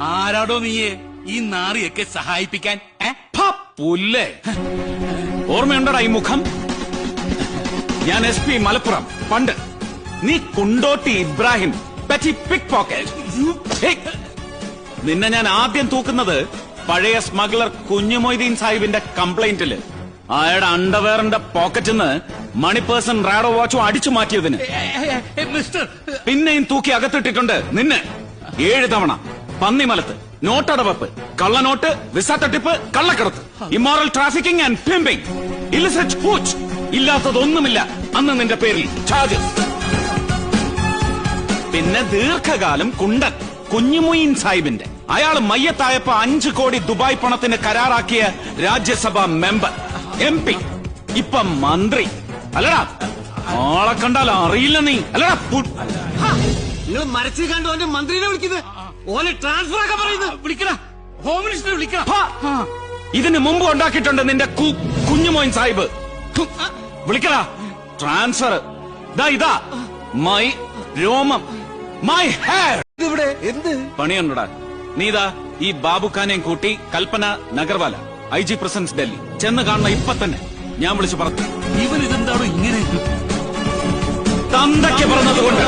ആരാടോ നീയെ ഈ നാറിയൊക്കെ സഹായിപ്പിക്കാൻ? പുല്ലേ, ഓർമ്മയുണ്ടടാ ഈ മുഖം? ഞാൻ SP മലപ്പുറം പണ്ട്. നീ Kondotty Ibrahim, petty pic pocket. നിന്നെ ഞാൻ ആദ്യം തൂക്കുന്നത് പഴയ സ്മഗ്ലർ കുഞ്ഞുമൊയ്തീൻ സാഹിബിന്റെ കംപ്ലൈന്റില് അയാളുടെ അണ്ടർവെയറിന്റെ പോക്കറ്റിൽ നിന്ന് മണി പേഴ്സൺ റാഡോ വാച്ചും അടിച്ചു മാറ്റിയതിന്. പിന്നെയും തൂക്കി അകത്തിട്ടിട്ടുണ്ട് നിന്നെ 7 തവണ. പന്നിമലത്ത്, നോട്ടടവപ്പ്, കള്ളനോട്ട്, വിസ തട്ടിപ്പ്, കള്ളക്കടത്ത്, ഇമ്മോറൽ ട്രാഫിക്കിംഗ് ആൻഡ് പിമ്പിംഗ്, ഇലിസിറ്റ് പൂച്ച്. ഇല്ലാത്തതൊന്നുമില്ല അന്ന് നിന്റെ പേരിൽ ചാർജസ്. പിന്നെ ദീർഘകാലം കുണ്ടൻ കുഞ്ഞുമൊയ്തീൻ സാഹിബിന്റെ. അയാള് മയ്യത്തായപ്പോ 5 കോടി ദുബായ് പണത്തിന് കരാറാക്കിയ രാജ്യസഭാ മെമ്പർ, MP, ഇപ്പൊ മന്ത്രി. അല്ലടാ, ആളെ കണ്ടാൽ അറിയില്ല നീ. അല്ലടാ, നിങ്ങൾ മരച്ചിൽ കണ്ടു ഓന്റെ മന്ത്രിനെ വിളിക്കുന്നത്, ഓനെ ട്രാൻസ്ഫർ ഒക്കെ പറയുന്നത്. വിളിക്കണ, ഹോം മിനിസ്റ്റർ വിളിക്കണ. ഇതിന് മുമ്പ് ഉണ്ടാക്കിയിട്ടുണ്ട് നിന്റെ കുഞ്ഞുമോയിൻ സാഹിബ്. വിളിക്കടാ ട്രാൻസ്ഫർ. ഇതാ മൈ രോമം, മൈ ഹെയർ. ഇവിടെ എന്ത് പണിയുണ്ടടാ? നീതാ ഈ ബാബുഖാനെയും കൂട്ടി കൽപ്പന നഗർവാല, IG പ്രസൻസ് ഡൽഹി ചെന്ന് കാണുന്ന ഇപ്പൊ തന്നെ ഞാൻ വിളിച്ചു പറഞ്ഞു. ഇവൻ ഇതെന്താണോ ഇങ്ങനെ തന്തയ്ക്ക് പറഞ്ഞതുകൊണ്ട്